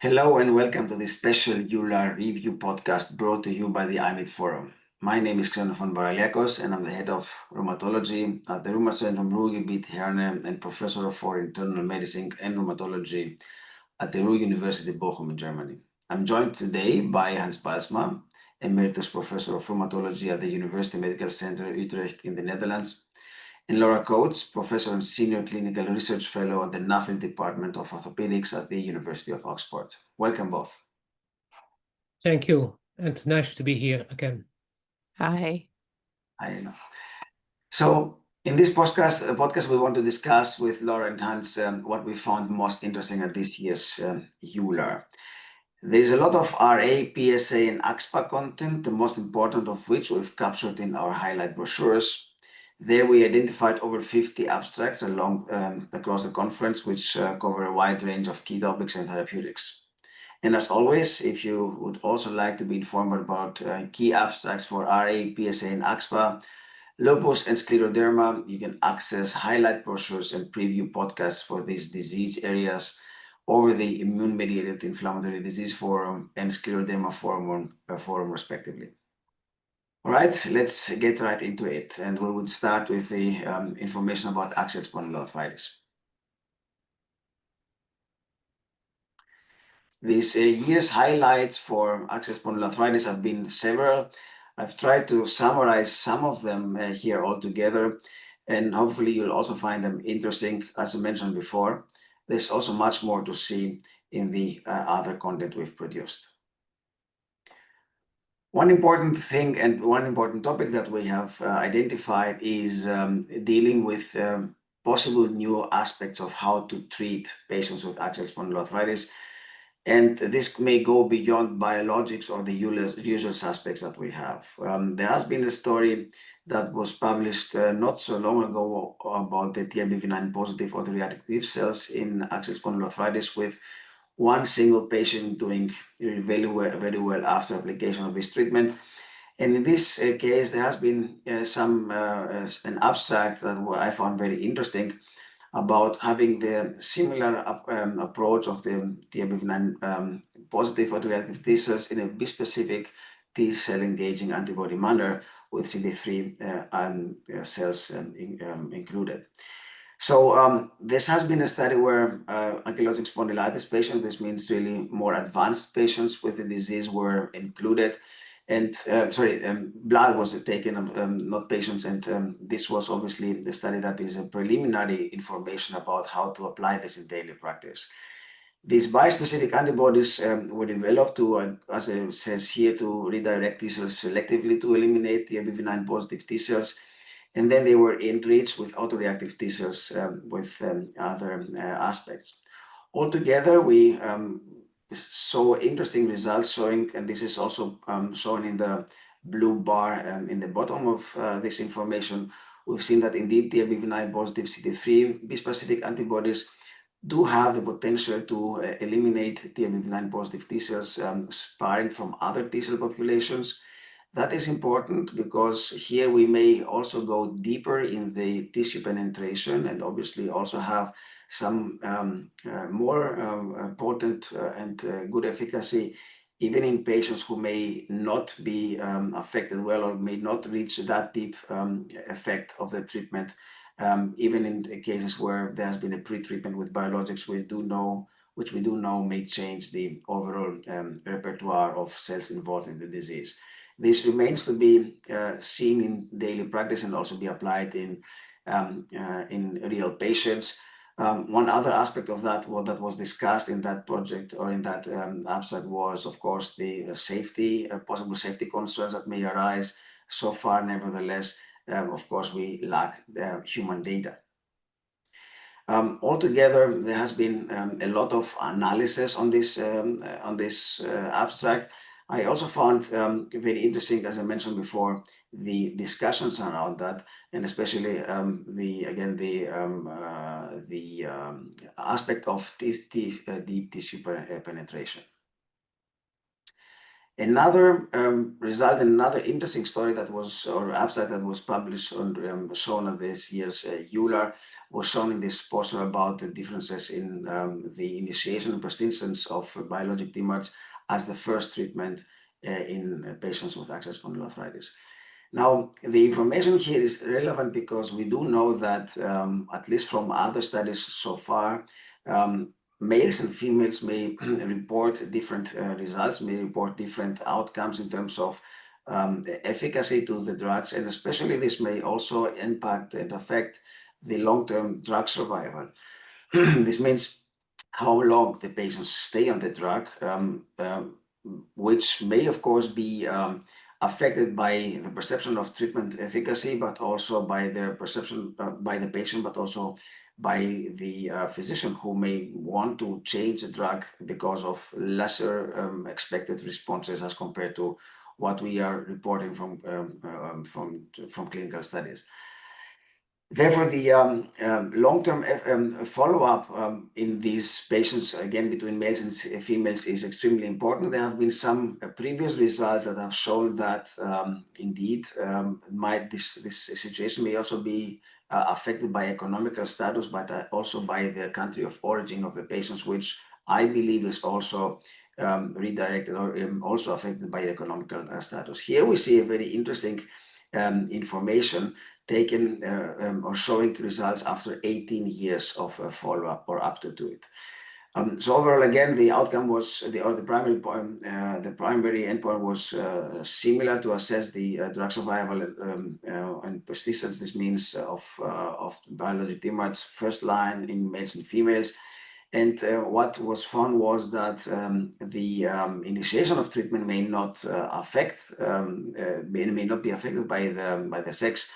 Hello and welcome to this special EULAR review podcast brought to you by the IMID Forum. My name is Xenofon Baraliakos and I'm the head of rheumatology at the Rheumatzentrum Ruhr-Gebiet Herne and professor for internal medicine and rheumatology at the Ruhr University Bochum in Germany. I'm joined today by Johannes Bijlsma, emeritus professor of rheumatology at the University Medical Center Utrecht in the Netherlands, and Laura Coates, professor and senior clinical research fellow at the Nuffield Department of Orthopedics at the University of Oxford. Welcome both. Thank you, and nice to be here again. Hi. Hi. So in this podcast, we want to discuss with Laura and Hans what we found most interesting at this year's EULAR. There is a lot of RA, PSA, and AxSpA content, the most important of which we've captured in our highlight brochures. There we identified over 50 abstracts across the conference, which cover a wide range of key topics and therapeutics. And as always, if you would also like to be informed about key abstracts for RA, PSA, and AxSpA, lupus and scleroderma, you can access highlight brochures and preview podcasts for these disease areas over the Immune-Mediated Inflammatory Disease Forum and Scleroderma Forum respectively. All right, let's get right into it. And we would start with the information about axial spondyloarthritis. This year's highlights for axial spondyloarthritis have been several. I've tried to summarize some of them here all together, and hopefully you'll also find them interesting. As I mentioned before, there's also much more to see in the other content we've produced. One important thing and one important topic that we have identified is dealing with possible new aspects of how to treat patients with axial spondyloarthritis. And this may go beyond biologics or the usual suspects that we have. There has been a story that was published not so long ago about the TRBV9 positive autoreactive T cells in axial spondyloarthritis with one single patient doing very well after application of this treatment. And in this case, there has been an abstract that I found very interesting about having the similar approach of the TRBV9 positive autoreactive T cells in a bispecific T cell engaging antibody manner with CD3 cells included. So this has been a study where ankylosing spondylitis patients, this means really more advanced patients with the disease, were included. And blood was taken, not patients. And this was obviously the study that is a preliminary information about how to apply this in daily practice. These bispecific antibodies were developed to, as it says here, to redirect T cells selectively to eliminate the TRBV9 positive T cells. And then they were enriched with autoreactive T cells with other aspects. Altogether, we saw interesting results showing, and this is also shown in the blue bar in the bottom of this information. We've seen that indeed TRBV9 positive CD3 bispecific antibodies do have the potential to eliminate TRBV9 positive T cells sparing from other T cell populations. That is important because here we may also go deeper in the tissue penetration and obviously also have some more potent and good efficacy even in patients who may not be affected well or may not reach that deep effect of the treatment, even in cases where there has been a pre-treatment with biologics, which we do know may change the overall repertoire of cells involved in the disease. This remains to be seen in daily practice and also be applied in real patients. One other aspect of that, that was discussed in that project or in that abstract was, of course, the safety, possible safety concerns that may arise. So far, nevertheless, of course, we lack human data. Altogether, there has been a lot of analysis on this abstract. I also found very interesting, as I mentioned before, the discussions around that, and especially the aspect of deep tissue penetration. Another result, and another interesting story that was, or abstract that was published on shown at this year's EULAR, was shown in this poster about the differences in the initiation and persistence of biologic DMARDs as the first treatment in patients with axial spondyloarthritis. Now, the information here is relevant because we do know that, at least from other studies so far, males and females may report different results, may report different outcomes in terms of efficacy to the drugs, and especially this may also impact and affect the long-term drug survival. This means how long the patients stay on the drug, which may of course be affected by the perception of treatment efficacy, but also by the perception by the patient, but also by the physician, who may want to change the drug because of lesser expected responses as compared to what we are reporting from clinical studies. Therefore, the long-term follow-up in these patients, again, between males and females, is extremely important. There have been some previous results that have shown that indeed this situation may also be affected by economical status, but also by the country of origin of the patients, which I believe is also redirected or also affected by economical status. Here we see a very interesting information taken or showing results after 18 years of follow-up or up to it. So overall, again, the outcome was the primary endpoint was similar to assess the drug survival and persistence. This means of biologic DMARDs first line in males and females. And what was found was that the initiation of treatment may not may not be affected by the sex,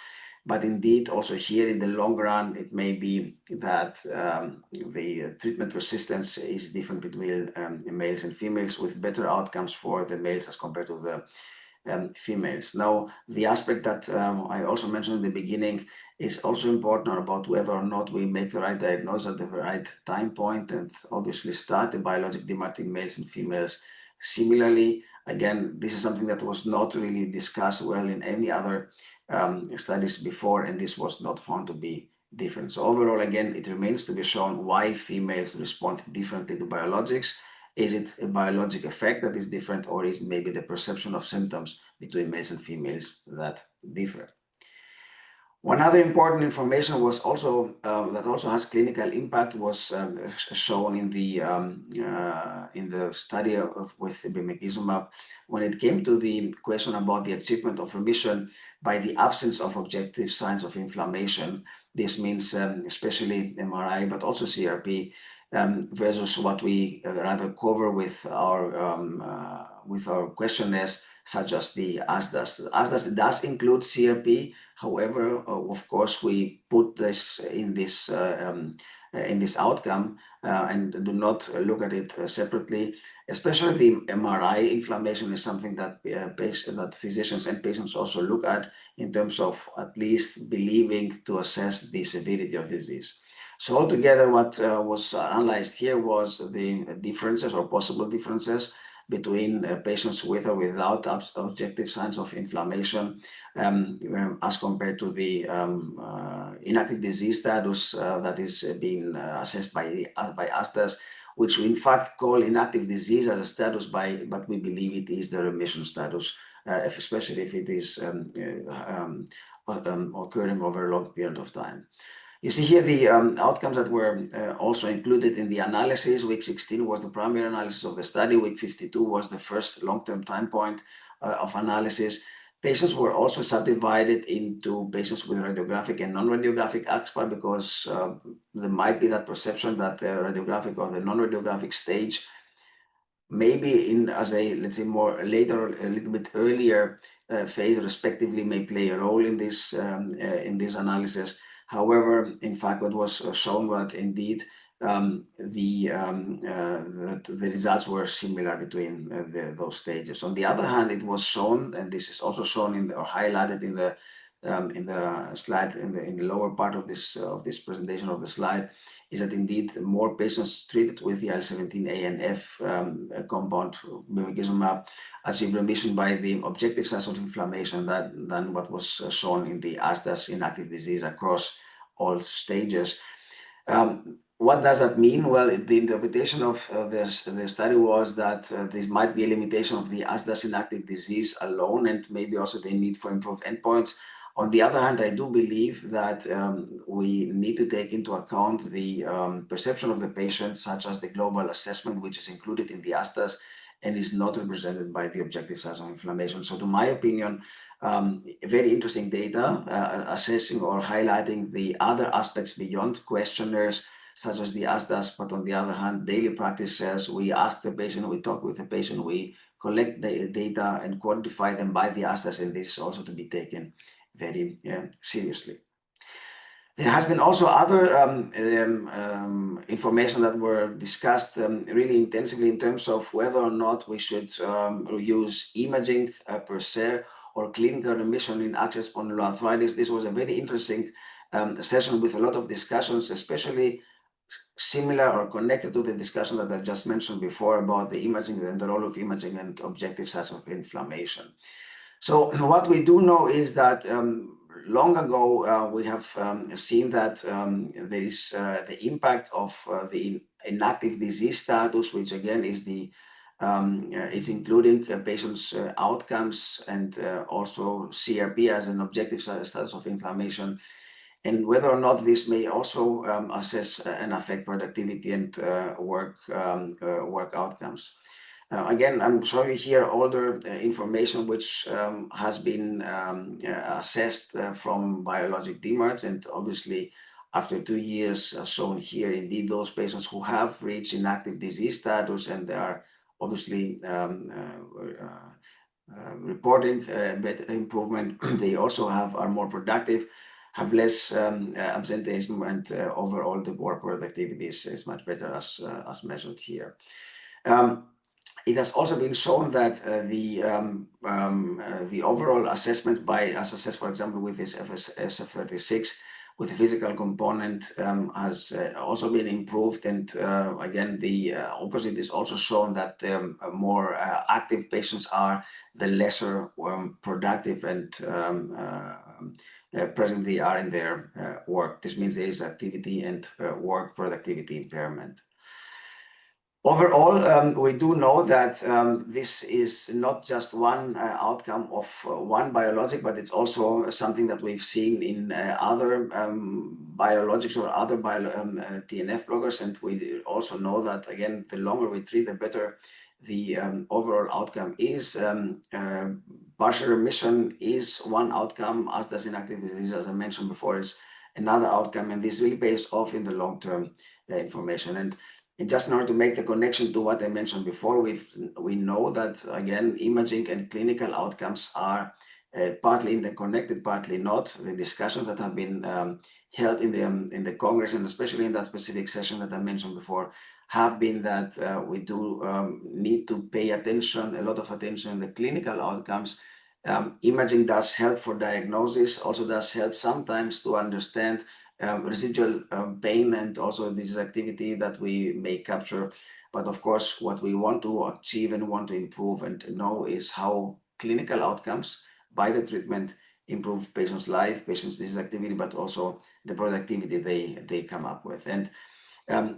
but indeed also here in the long run, it may be that the treatment persistence is different between males and females, with better outcomes for the males as compared to the females. Now, the aspect that I also mentioned in the beginning is also important about whether or not we make the right diagnosis at the right time point, and obviously start the biologic DMARD in males and females similarly. Again, this is something that was not really discussed well in any other studies before, and this was not found to be different. So overall, again, it remains to be shown why females respond differently to biologics. Is it a biologic effect that is different, or is it maybe the perception of symptoms between males and females that differ? One other important information was also that also has clinical impact was shown in the study with bimekizumab, when it came to the question about the achievement of remission by the absence of objective signs of inflammation. This means especially MRI, but also CRP, versus what we rather cover with our questionnaires, such as the ASDAS. ASDAS does include CRP. However, of course, we put this in this outcome and do not look at it separately. Especially the MRI inflammation is something that that physicians and patients also look at in terms of at least believing to assess the severity of disease. So altogether, what was analyzed here was the differences or possible differences between patients with or without objective signs of inflammation as compared to the inactive disease status that is being assessed by ASDAS, which we in fact call inactive disease as a status, but we believe it is the remission status, especially if it is occurring over a long period of time. You see here the outcomes that were also included in the analysis. Week 16 was the primary analysis of the study. Week 52 was the first long-term time point of analysis. Patients were also subdivided into patients with radiographic and non-radiographic axSpA, because there might be that perception that the radiographic or the non-radiographic stage maybe in as a, let's say, more later, a little bit earlier phase respectively, may play a role in this analysis. However, in fact, what was shown was indeed that the results were similar between those stages. On the other hand, it was shown, and this is also shown in or highlighted in the in the slide, in the lower part of this presentation of the slide, is that indeed more patients treated with the IL-17A and F compound bimekizumab achieve remission by the objective size of inflammation than what was shown in the ASDAS inactive disease across all stages. What does that mean? Well, the interpretation of the study was that this might be a limitation of the ASDAS inactive disease alone, and maybe also the need for improved endpoints. On the other hand, I do believe that we need to take into account the perception of the patient, such as the global assessment, which is included in the ASDAS and is not represented by the objective size of inflammation. So to my opinion, very interesting data assessing or highlighting the other aspects beyond questionnaires, such as the ASDAS, but on the other hand, daily practice says we ask the patient, we talk with the patient, we collect the data and quantify them by the ASDAS, and this is also to be taken very seriously. There has been also other information that were discussed really intensively in terms of whether or not we should use imaging per se or clinical remission in axial spondyloarthritis. This was a very interesting session with a lot of discussions, especially similar or connected to the discussion that I just mentioned before about the imaging and the role of imaging and objective size of inflammation. So what we do know is that long ago we have seen that there is the impact of the inactive disease status, which again is the is including patients' outcomes and also CRP as an objective status of inflammation, and whether or not this may also assess and affect productivity and work outcomes. Again, I'm showing you here older information which has been assessed from biologic DMARDs, and obviously after 2 years shown here, indeed those patients who have reached inactive disease status and they are obviously reporting better improvement, they also are more productive, have less absenteeism, and overall the work productivity is much better as measured here. It has also been shown that the overall assessment as assessed, for example, with this SF36 with the physical component has also been improved, and again the opposite is also shown, that the more active patients are, the lesser productive and present they are in their work. This means there is activity and work productivity impairment. Overall, we do know that this is not just one outcome of one biologic, but it's also something that we've seen in other biologics or other TNF blockers, and we also know that, again, the longer we treat, the better the overall outcome is. Partial remission is one outcome, as does inactive disease, as I mentioned before, is another outcome, and this really pays off in the long-term information. And just in order to make the connection to what I mentioned before, we know that, again, imaging and clinical outcomes are partly interconnected, partly not. The discussions that have been held in the Congress, and especially in that specific session that I mentioned before, have been that we do need to pay attention, a lot of attention in the clinical outcomes. Imaging does help for diagnosis, also does help sometimes to understand residual pain and also disease activity that we may capture. But of course, what we want to achieve and want to improve and know is how clinical outcomes by the treatment improve patients' life, patients' disease activity, but also the productivity they come up with. And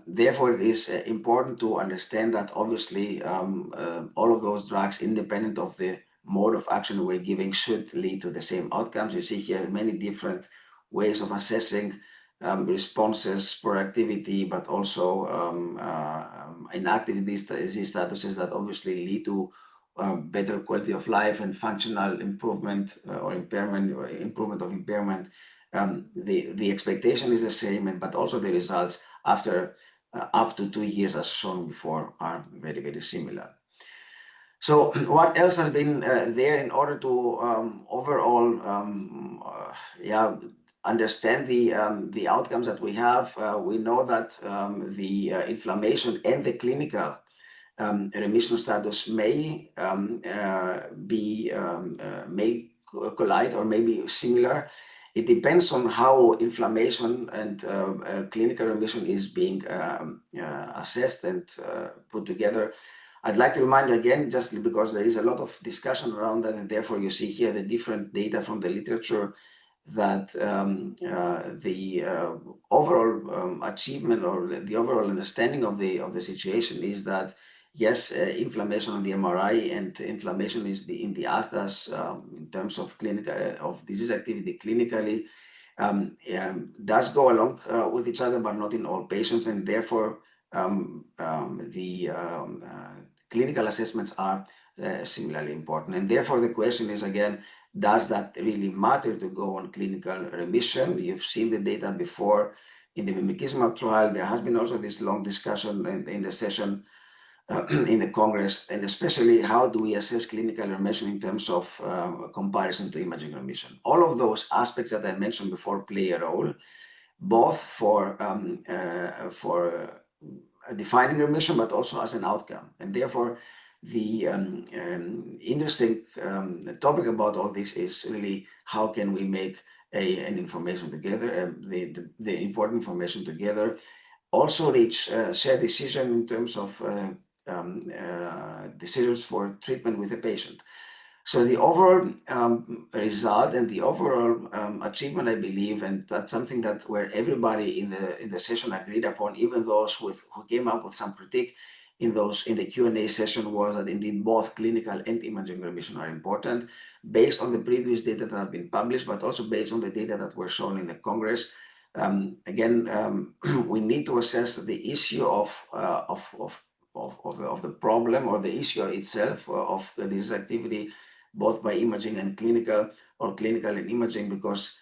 therefore, it is important to understand that obviously all of those drugs, independent of the mode of action we're giving, should lead to the same outcomes. You see here many different ways of assessing responses, productivity, but also inactive disease statuses that obviously lead to better quality of life and functional improvement or impairment, or improvement of impairment. The expectation is the same, but also the results after up to 2 years, as shown before, are very, very similar. So what else has been there in order to overall understand the outcomes that we have? We know that the inflammation and the clinical remission status may collide or maybe similar. It depends on how inflammation and clinical remission is being assessed and put together. I'd like to remind you again, just because there is a lot of discussion around that, and therefore you see here the different data from the literature, that the overall achievement or the overall understanding of the situation is that yes, inflammation on the MRI and inflammation is in the ASDAS in terms of clinical of disease activity clinically does go along with each other, but not in all patients, and therefore the clinical assessments are similarly important. And therefore the question is again, does that really matter to go on clinical remission? You've seen the data before in the Mimikizumab trial. There has been also this long discussion in the session in the Congress, and especially how do we assess clinical remission in terms of comparison to imaging remission. All of those aspects that I mentioned before play a role, both for defining remission, but also as an outcome. And therefore, the interesting topic about all this is really how can we make an information together, the important information together, also reach shared decision in terms of decisions for treatment with the patient. So the overall result and the overall achievement, I believe, and that's something that where everybody in the session agreed upon, even those who came up with some critique in the Q&A session, was that indeed both clinical and imaging remission are important, based on the previous data that have been published, but also based on the data that were shown in the Congress. We need to assess the issue of the problem or the issue itself of disease activity, both by imaging and clinical, or clinical and imaging, because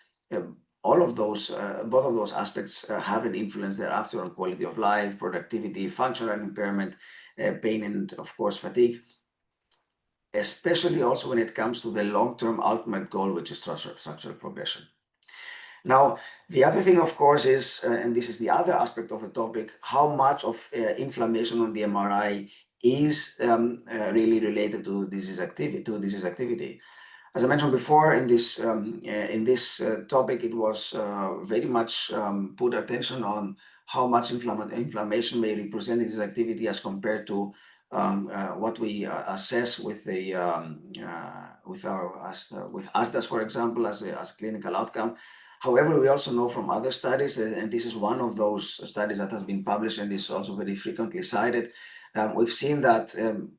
all of those, both of those aspects have an influence thereafter on quality of life, productivity, functional impairment, pain, and of course fatigue, especially also when it comes to the long-term ultimate goal, which is structural progression. Now, the other thing, of course, is, and this is the other aspect of the topic, how much of inflammation on the MRI is really related to disease activity. As I mentioned before, in this topic, it was very much put attention on how much inflammation may represent disease activity as compared to what we assess with ASDAS, for example, as a clinical outcome. However, we also know from other studies, and this is one of those studies that has been published and is also very frequently cited, we've seen that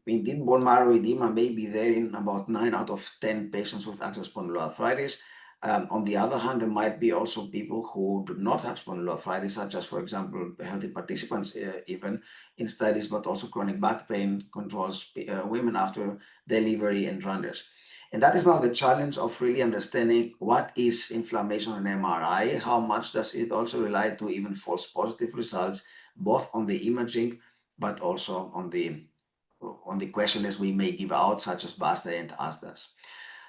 indeed bone marrow edema may be there in about 9 out of 10 patients with axial spondyloarthritis. On the other hand, there might be also people who do not have spondyloarthritis, such as, for example, healthy participants even in studies, but also chronic back pain controls women after delivery and runners. And that is now the challenge of really understanding what is inflammation on MRI, how much does it also rely to even false positive results, both on the imaging, but also on the questionnaires we may give out, such as BASTA and ASDAS.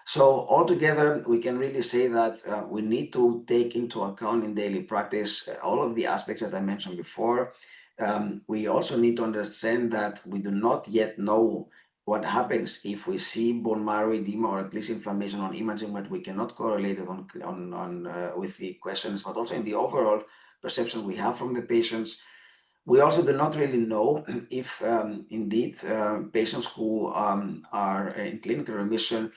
So altogether, we can really say that we need to take into account in daily practice all of the aspects that I mentioned before. We also need to understand that we do not yet know what happens if we see bone marrow edema or at least inflammation on imaging, but we cannot correlate it with the questions, but also in the overall perception we have from the patients. We also do not really know if indeed patients who are in clinical remission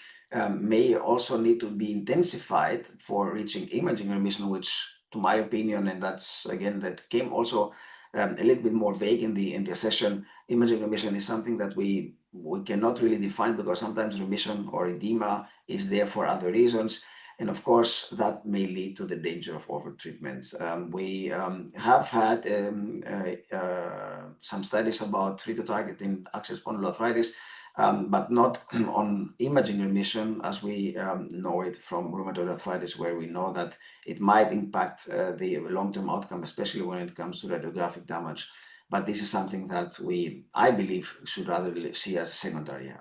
may also need to be intensified for reaching imaging remission, which, to my opinion, and that's again that came also a little bit more vague in the session. Imaging remission is something that we cannot really define, because sometimes remission or edema is there for other reasons. And of course, that may lead to the danger of overtreatment. We have had some studies about treat-to-target in axial spondyloarthritis, but not on imaging remission as we know it from rheumatoid arthritis, where we know that it might impact the long-term outcome, especially when it comes to radiographic damage. But this is something that I believe, should rather see as a secondary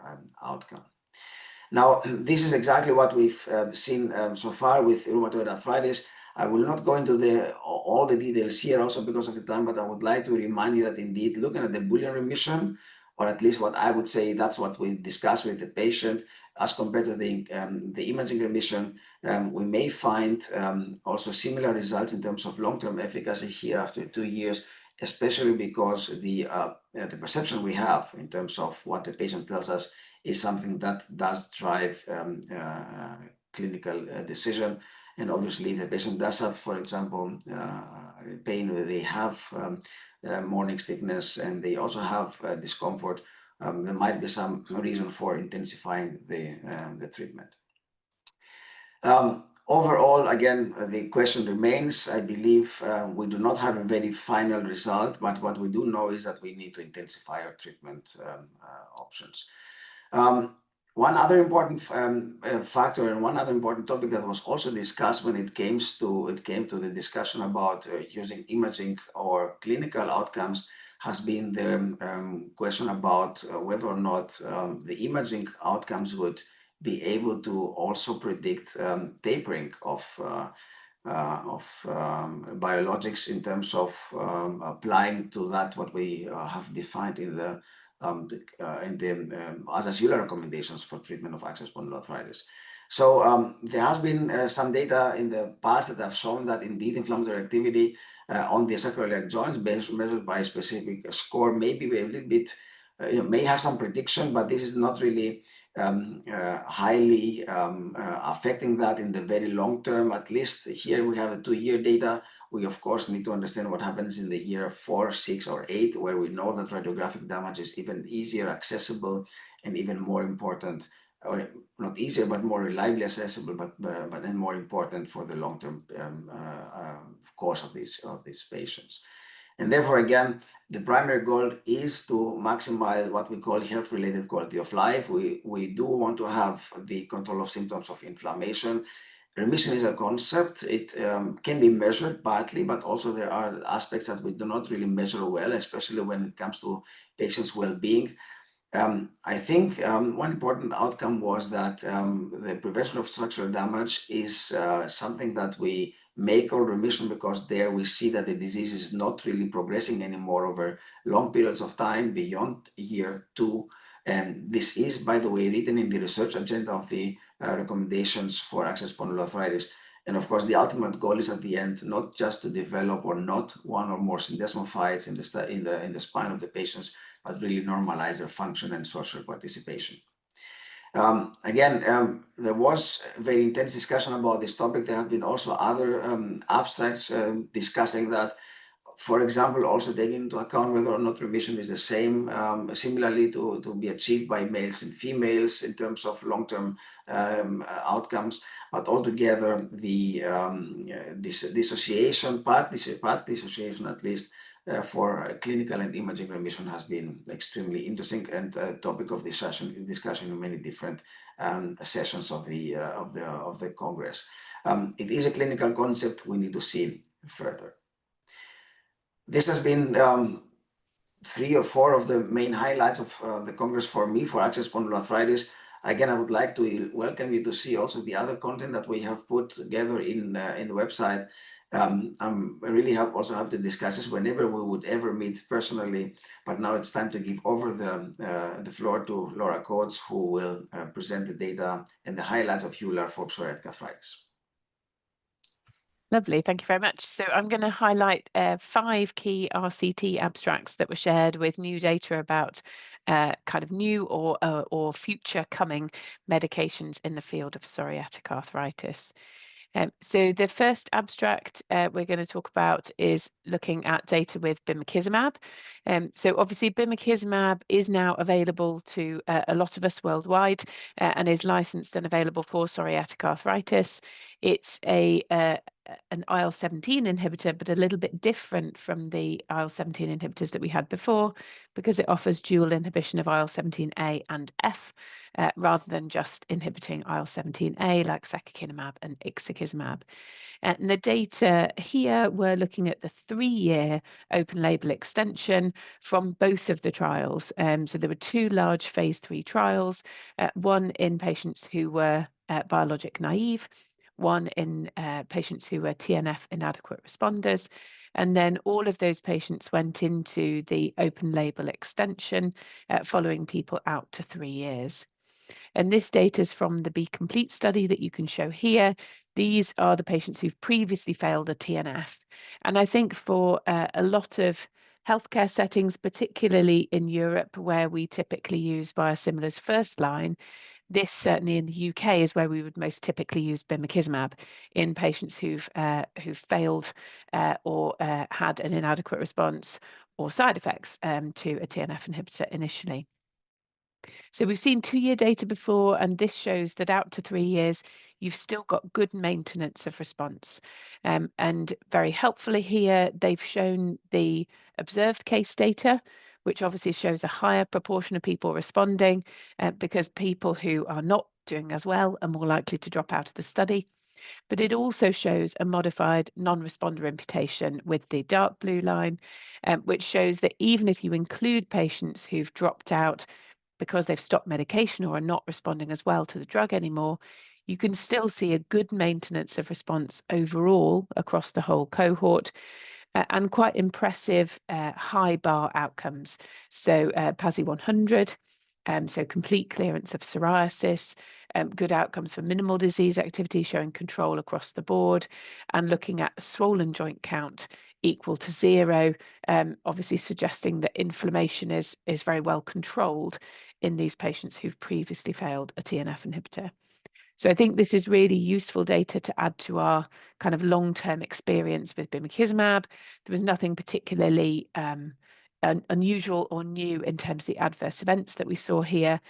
outcome. Now, this is exactly what we've seen so far with rheumatoid arthritis. I will not go into all the details here, also because of the time, but I would like to remind you that indeed, looking at the Boolean remission, or at least what I would say, that's what we discuss with the patient, as compared to the imaging remission. We may find also similar results in terms of long-term efficacy here after 2 years, especially because the perception we have in terms of what the patient tells us is something that does drive clinical decision. And obviously, if the patient does have, for example, pain, they have morning stiffness, and they also have discomfort, there might be some reason for intensifying the treatment. Overall, again, the question remains. I believe we do not have a very final result, but what we do know is that we need to intensify our treatment options. One other important factor and one other important topic that was also discussed when it came to the discussion about using imaging or clinical outcomes has been the question about whether or not the imaging outcomes would be able to also predict tapering of biologics in terms of applying to that what we have defined in the as EULAR recommendations for treatment of axial spondyloarthritis. So there has been some data in the past that have shown that indeed inflammatory activity on the sacroiliac joints measured by a specific score may be a little bit, may have some prediction, but this is not really highly affecting that in the very long term. At least here we have the 2-year data. We of course need to understand what happens in the year 4, 6, or 8, where we know that radiographic damage is even easier accessible and even more important, or not easier, but more reliably accessible, but then more important for the long-term course of these patients. And therefore, again, the primary goal is to maximize what we call health-related quality of life. We do want to have the control of symptoms of inflammation. Remission is a concept. It can be measured partly, but also there are aspects that we do not really measure well, especially when it comes to patients' well-being. I think one important outcome was that the prevention of structural damage is something that we may call remission, because there we see that the disease is not really progressing anymore over long periods of time beyond year 2. And this is, by the way, written in the research agenda of the recommendations for axial spondyloarthritis. And of course, the ultimate goal is at the end not just to develop or not one or more syndesmophytes in the spine of the patients, but really normalize their function and social participation. Again, there was a very intense discussion about this topic. There have been also other abstracts discussing that. For example, also taking into account whether or not remission is the same, similarly to be achieved by males and females in terms of long-term outcomes, but altogether the dissociation, part dissociation at least, for clinical and imaging remission has been extremely interesting and a topic of discussion in many different sessions of the Congress. It is a clinical concept. We need to see further. This has been 3 or 4 of the main highlights of the Congress for me for axial spondyloarthritis. Again, I would like to welcome you to see also the other content that we have put together in the website. I'm really also happy to discuss this whenever we would ever meet personally. But now it's time to give over the floor to Laura Coates, who will present the data and the highlights of EULAR for psoriatic arthritis. Lovely, thank you very much. So I'm going to highlight 5 key RCT abstracts that were shared with new data about kind of new or future coming medications in the field of psoriatic arthritis. So the first abstract we're going to talk about is looking at data with bimekizumab. So obviously bimekizumab is now available to a lot of us worldwide and is licensed and available for psoriatic arthritis. It's an IL-17 inhibitor, but a little bit different from the IL-17 inhibitors that we had before, because it offers dual inhibition of IL-17A and F, rather than just inhibiting IL-17A like secukinumab and ixekizumab. And the data here, we're looking at the 3-year open label extension from both of the trials. So there were 2 large phase 3 trials, one in patients who were biologic naive, one in patients who were TNF inadequate responders. And then all of those patients went into the open label extension, following people out to 3 years. And this data is from the Be Complete study that you can show here. These are the patients who've previously failed a TNF. And I think for a lot of healthcare settings, particularly in Europe, where we typically use biosimilars first line, this certainly in the UK is where we would most typically use bimekizumab in patients who've failed or had an inadequate response or side effects to a TNF inhibitor initially. So we've seen 2-year data before, and this shows that out to 3 years, you've still got good maintenance of response. And very helpfully here, they've shown the observed case data, which obviously shows a higher proportion of people responding because people who are not doing as well are more likely to drop out of the study. But it also shows a modified non-responder imputation with the dark blue line, which shows that even if you include patients who've dropped out because they've stopped medication or are not responding as well to the drug anymore, you can still see a good maintenance of response overall across the whole cohort, and quite impressive high bar outcomes. So PASI 100, so complete clearance of psoriasis, good outcomes for minimal disease activity showing control across the board, and looking at swollen joint count equal to 0, obviously suggesting that inflammation is very well controlled in these patients who've previously failed a TNF inhibitor. So I think this is really useful data to add to our kind of long-term experience with bimekizumab. There was nothing particularly unusual or new in terms of the adverse events that we saw here.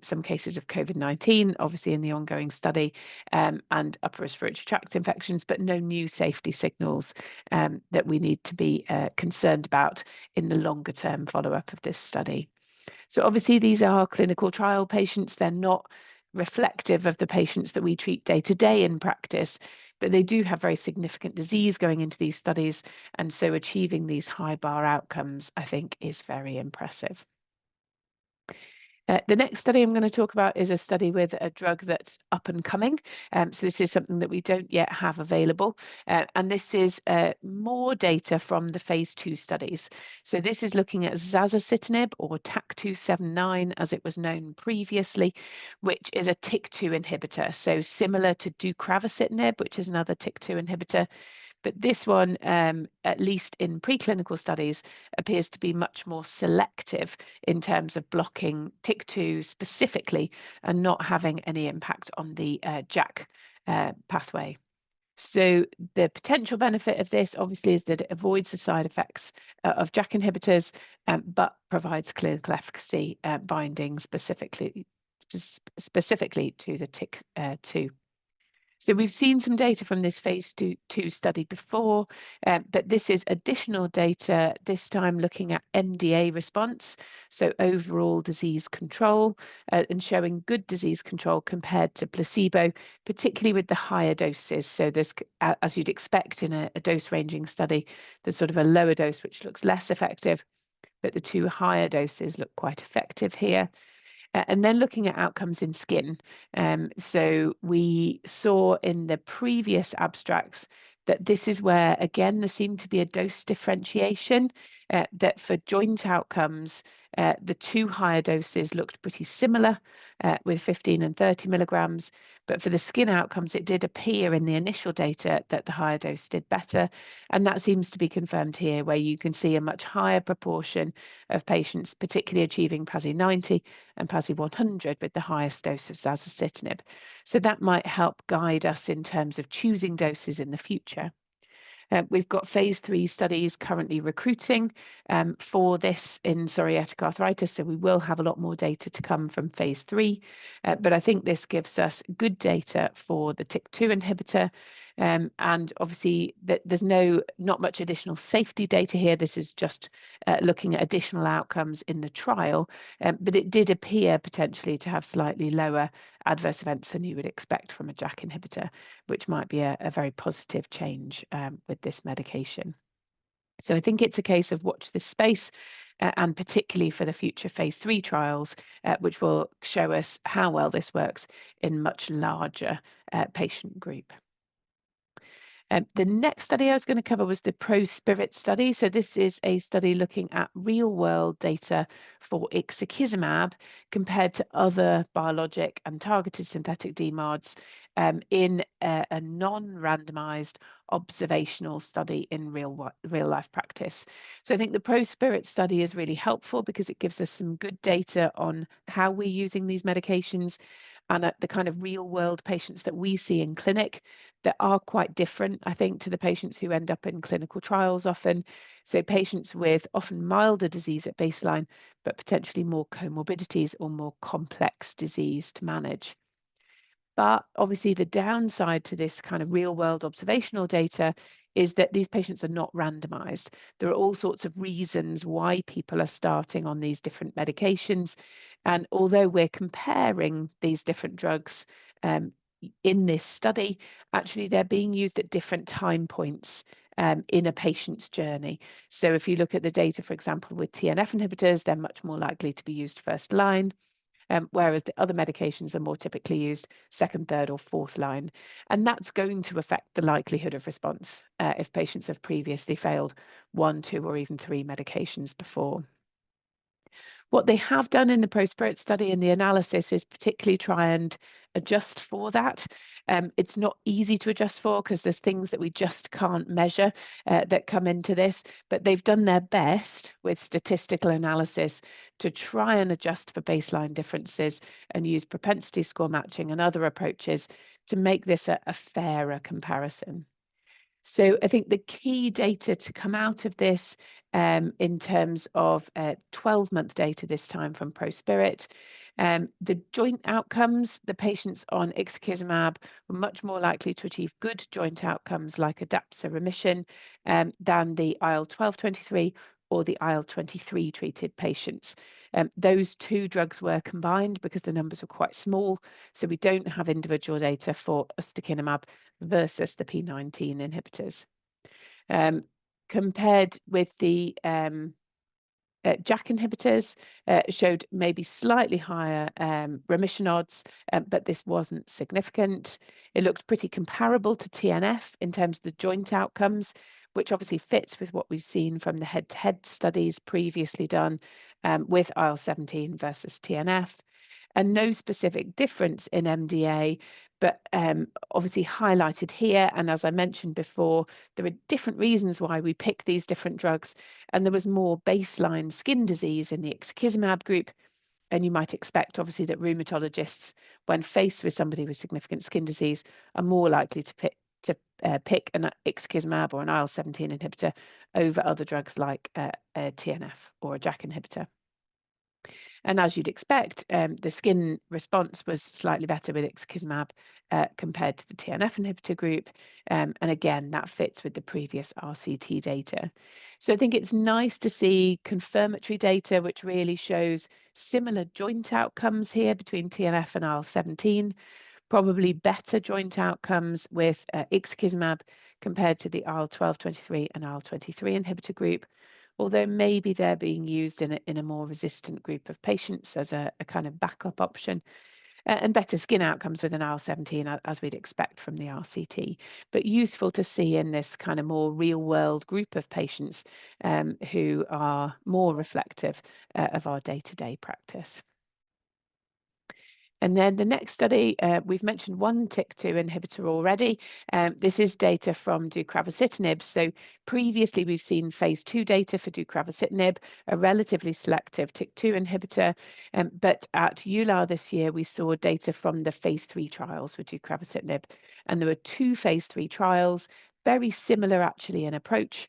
Some cases of COVID-19, obviously in the ongoing study, and upper respiratory tract infections, but no new safety signals that we need to be concerned about in the longer term follow-up of this study. So obviously these are clinical trial patients. They're not reflective of the patients that we treat day to day in practice, but they do have very significant disease going into these studies. And so achieving these high bar outcomes, I think, is very impressive. The next study I'm going to talk about is a study with a drug that's up and coming. So this is something that we don't yet have available. And this is more data from the phase 2 studies. So this is looking at zasocitinib, or TAK-279 as it was known previously, which is a TYK2 inhibitor. So similar to deucravacitinib, which is another TYK2 inhibitor. But this one, at least in preclinical studies, appears to be much more selective in terms of blocking TYK2 specifically and not having any impact on the JAK pathway. So the potential benefit of this, obviously, is that it avoids the side effects of JAK inhibitors, but provides clinical efficacy binding specifically to the TYK2. So we've seen some data from this phase 2 study before, but this is additional data, this time looking at MDA response, so overall disease control, and showing good disease control compared to placebo, particularly with the higher doses. So there's, as you'd expect in a dose ranging study, there's sort of a lower dose which looks less effective, but the 2 higher doses look quite effective here. And then looking at outcomes in skin. So we saw in the previous abstracts that this is where, again, there seemed to be a dose differentiation, that for joint outcomes, the 2 higher doses looked pretty similar with 15 and 30 milligrams. But for the skin outcomes, it did appear in the initial data that the higher dose did better. And that seems to be confirmed here, where you can see a much higher proportion of patients, particularly achieving PASI 90 and PASI 100 with the highest dose of zasocitinib. So that might help guide us in terms of choosing doses in the future. We've got phase 3 studies currently recruiting for this in psoriatic arthritis, so we will have a lot more data to come from phase 3. But I think this gives us good data for the TYK2 inhibitor. And obviously there's not much additional safety data here. This is just looking at additional outcomes in the trial, but it did appear potentially to have slightly lower adverse events than you would expect from a JAK inhibitor, which might be a very positive change with this medication. So I think it's a case of watch this space, and particularly for the future phase 3 trials, which will show us how well this works in much larger patient group. The next study I was going to cover was the ProSpirit study. So this is a study looking at real-world data for ixekizumab compared to other biologic and targeted synthetic DMARDs in a non-randomized observational study in real-life practice. So I think the ProSpirit study is really helpful because it gives us some good data on how we're using these medications and the kind of real world patients that we see in clinic that are quite different, I think, to the patients who end up in clinical trials often. So patients with often milder disease at baseline, but potentially more comorbidities or more complex disease to manage. But obviously the downside to this kind of real world observational data is that these patients are not randomized. There are all sorts of reasons why people are starting on these different medications. And although we're comparing these different drugs in this study, actually they're being used at different time points in a patient's journey. So if you look at the data, for example, with TNF inhibitors, they're much more likely to be used first line. Whereas the other medications are more typically used second, third, or fourth line. And that's going to affect the likelihood of response if patients have previously failed 1, 2, or even 3 medications before. What they have done in the ProSpirit study and the analysis is particularly try and adjust for that. It's not easy to adjust for because there's things that we just can't measure that come into this, but they've done their best with statistical analysis to try and adjust for baseline differences and use propensity score matching and other approaches to make this a fairer comparison. So I think the key data to come out of this in terms of 12-month data this time from ProSpirit, the joint outcomes, the patients on ixekizumab were much more likely to achieve good joint outcomes like ADAPSA remission than the IL-12/23 or the IL-23 treated patients. Those two drugs were combined because the numbers were quite small, so we don't have individual data for ustekinumab versus the P19 inhibitors. Compared with the JAK inhibitors, showed maybe slightly higher remission odds, but this wasn't significant. It looked pretty comparable to TNF in terms of the joint outcomes, which obviously fits with what we've seen from the head-to-head studies previously done with IL-17 versus TNF. And no specific difference in MDA, but obviously highlighted here. And as I mentioned before, there are different reasons why we pick these different drugs. And there was more baseline skin disease in the ixekizumab group. And you might expect, obviously, that rheumatologists, when faced with somebody with significant skin disease, are more likely to pick an ixekizumab or an IL-17 inhibitor over other drugs like a TNF or a JAK inhibitor. And as you'd expect, the skin response was slightly better with ixekizumab compared to the TNF inhibitor group. And again, that fits with the previous RCT data. So I think it's nice to see confirmatory data, which really shows similar joint outcomes here between TNF and IL-17, probably better joint outcomes with ixekizumab compared to the IL-12/23 and IL-23 inhibitor group, although maybe they're being used in a more resistant group of patients as a kind of backup option, and better skin outcomes with an IL-17 as we'd expect from the RCT, but useful to see in this kind of more real-world group of patients who are more reflective of our day-to-day practice. And then the next study, we've mentioned one TYK2 inhibitor already. This is data from deucravacitinib. So previously we've seen phase 2 data for deucravacitinib, a relatively selective TYK2 inhibitor. But at EULAR this year, we saw data from the phase 3 trials with deucravacitinib. And there were 2 phase 3 trials, very similar actually in approach.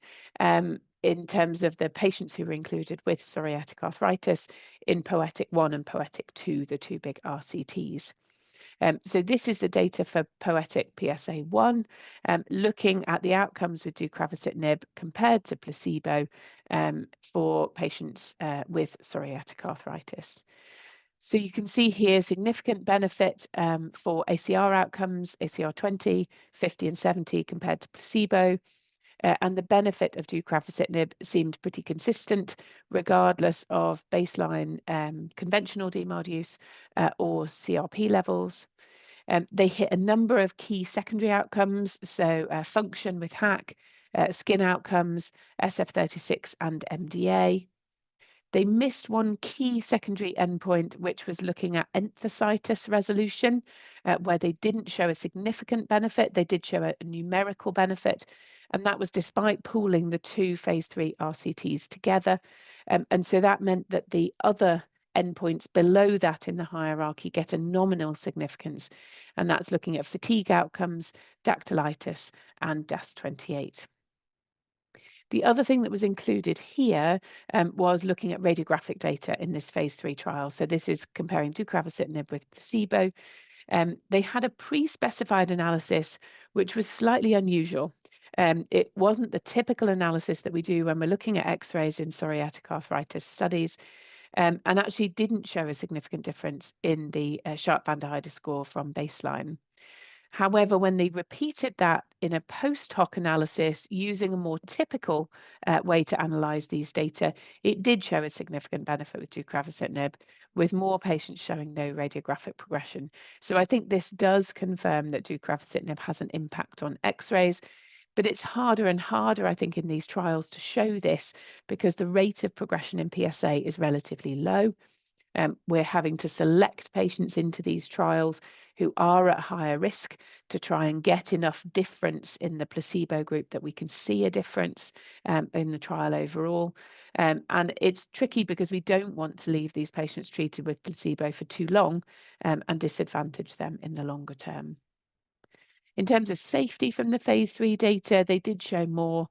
In terms of the patients who were included with psoriatic arthritis in POETIC 1 and POETIC 2, the 2 big RCTs. So this is the data for POETIC PSA 1, looking at the outcomes with deucravacitinib compared to placebo for patients with psoriatic arthritis. So you can see here significant benefit for ACR outcomes, ACR 20, 50 and 70 compared to placebo. And the benefit of deucravacitinib seemed pretty consistent, regardless of baseline conventional DMARD use or CRP levels. They hit a number of key secondary outcomes, so function with HAC, skin outcomes, SF36 and MDA. They missed one key secondary endpoint, which was looking at enthesitis resolution, where they didn't show a significant benefit. They did show a numerical benefit, and that was despite pooling the two phase 3 RCTs together. And so that meant that the other endpoints below that in the hierarchy get a nominal significance, and that's looking at fatigue outcomes, dactylitis, and DAS28. The other thing that was included here was looking at radiographic data in this phase 3 trial. So this is comparing deucravacitinib with placebo. They had a pre-specified analysis, which was slightly unusual. It wasn't the typical analysis that we do when we're looking at X-rays in psoriatic arthritis studies, and actually didn't show a significant difference in the Sharp-Van der Heide score from baseline. However, when they repeated that in a post hoc analysis using a more typical way to analyze these data, it did show a significant benefit with deucravacitinib, with more patients showing no radiographic progression. So I think this does confirm that deucravacitinib has an impact on X-rays, but it's harder and harder, I think, in these trials to show this because the rate of progression in PSA is relatively low. We're having to select patients into these trials who are at higher risk to try and get enough difference in the placebo group that we can see a difference in the trial overall. And it's tricky because we don't want to leave these patients treated with placebo for too long and disadvantage them in the longer term. In terms of safety from the phase 3 data, they did show more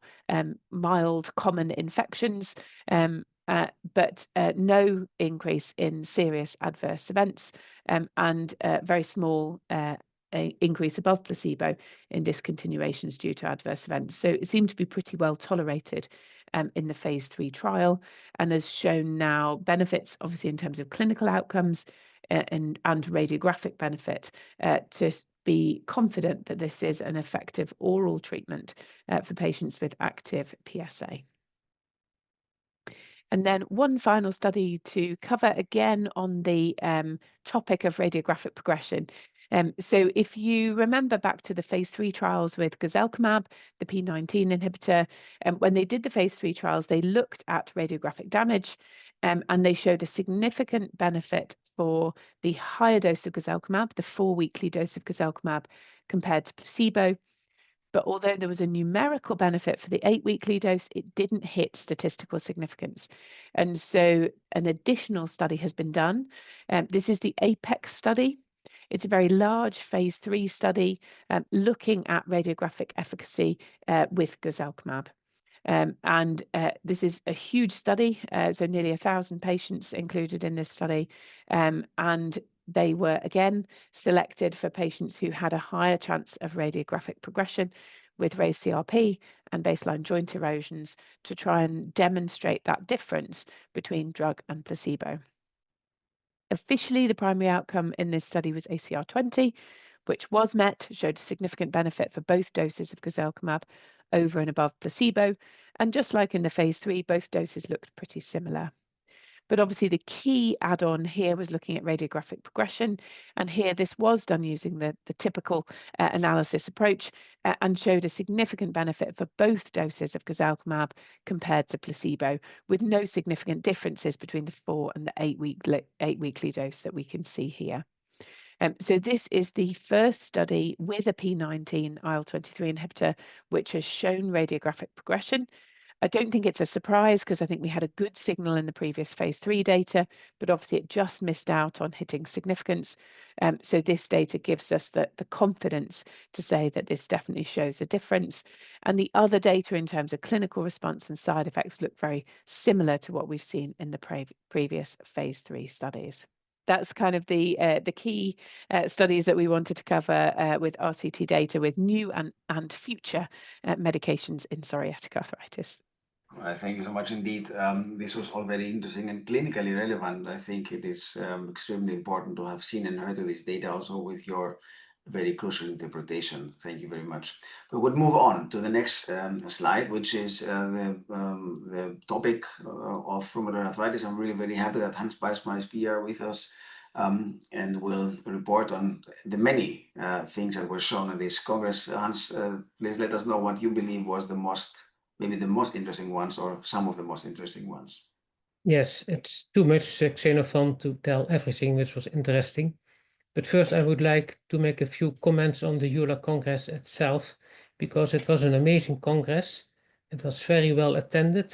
mild common infections, but no increase in serious adverse events and very small increase above placebo in discontinuations due to adverse events. So it seemed to be pretty well tolerated in the phase 3 trial and has shown now benefits, obviously, in terms of clinical outcomes and radiographic benefit to be confident that this is an effective oral treatment for patients with active PSA. And then one final study to cover again on the topic of radiographic progression. So if you remember back to the phase 3 trials with guselkumab, the P19 inhibitor, when they did the phase 3 trials, they looked at radiographic damage and they showed a significant benefit for the higher dose of guselkumab, the 4-weekly dose of guselkumab compared to placebo. But although there was a numerical benefit for the 8-weekly dose, it didn't hit statistical significance. And so an additional study has been done. This is the APEX study. It's a very large phase 3 study looking at radiographic efficacy with guselkumab. And this is a huge study, so nearly 1,000 patients included in this study. And they were, again, selected for patients who had a higher chance of radiographic progression with raised CRP and baseline joint erosions to try and demonstrate that difference between drug and placebo. Officially, the primary outcome in this study was ACR20, which was met, showed a significant benefit for both doses of guselkumab over and above placebo. And just like in the phase 3, both doses looked pretty similar. But obviously the key add-on here was looking at radiographic progression. And here this was done using the typical analysis approach and showed a significant benefit for both doses of guselkumab compared to placebo, with no significant differences between the 4 and the 8-weekly dose that we can see here. So this is the first study with a P19 IL-23 inhibitor, which has shown radiographic progression. I don't think it's a surprise because I think we had a good signal in the previous phase 3 data, but obviously it just missed out on hitting significance. So this data gives us the confidence to say that this definitely shows a difference. And the other data in terms of clinical response and side effects look very similar to what we've seen in the previous phase 3 studies. That's kind of the key studies that we wanted to cover with RCT data with new and future medications in psoriatic arthritis. Thank you so much indeed. This was all very interesting and clinically relevant. I think it is extremely important to have seen and heard of this data also with your very crucial interpretation. Thank you very much. We would move on to the next slide, which is the topic of rheumatoid arthritis. I'm really very happy that Johannes Bijlsma is here with us and will report on the many things that were shown at this Congress. Hans, please let us know what you believe was maybe the most interesting ones or some of the most interesting ones. Yes, it's too much Xenofon to tell everything which was interesting. But first, I would like to make a few comments on the EULAR Congress itself, because it was an amazing Congress. It was very well attended,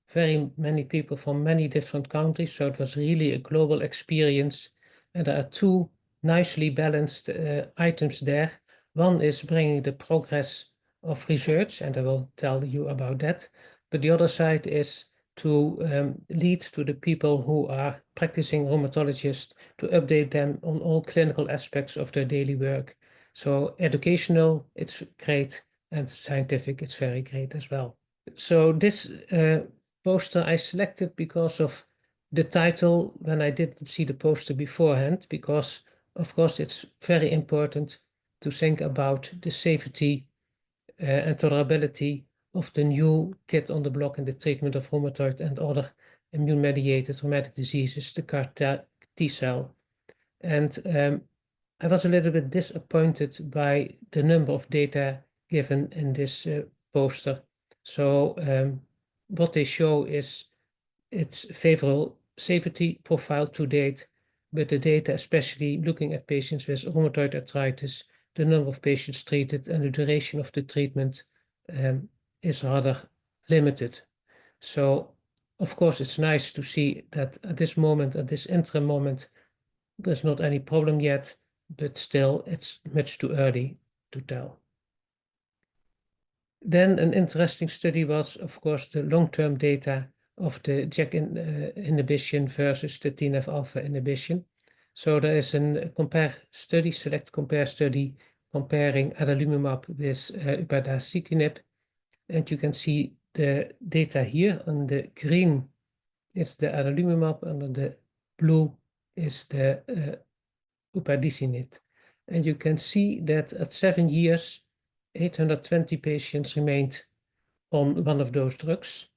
very many people from many different countries, so it was really a global experience. And there are two nicely balanced items there. One is bringing the progress of research, and I will tell you about that. But the other side is to lead to the people who are practicing rheumatologists to update them on all clinical aspects of their daily work. So educational, it's great, and scientific, it's very great as well. So this poster I selected because of the title when I didn't see the poster beforehand, because of course it's very important to think about the safety and tolerability of the new kid on the block in the treatment of rheumatoid and other immune-mediated rheumatic diseases, the CAR T-cell. And I was a little bit disappointed by the number of data given in this poster. So what they show is its favorable safety profile to date, but the data, especially looking at patients with rheumatoid arthritis, the number of patients treated and the duration of the treatment is rather limited. So, of course, it's nice to see that at this moment, at this interim moment, there's not any problem yet, but still it's much too early to tell. Then an interesting study was, of course, the long-term data of the JAK inhibition versus the TNF-alpha inhibition. So there is a select compare study comparing adalimumab with upadacitinib. And you can see the data here. On the green is the adalimumab, and the blue is the upadacitinib. And you can see that at 7 years, 820 patients remained on one of those drugs.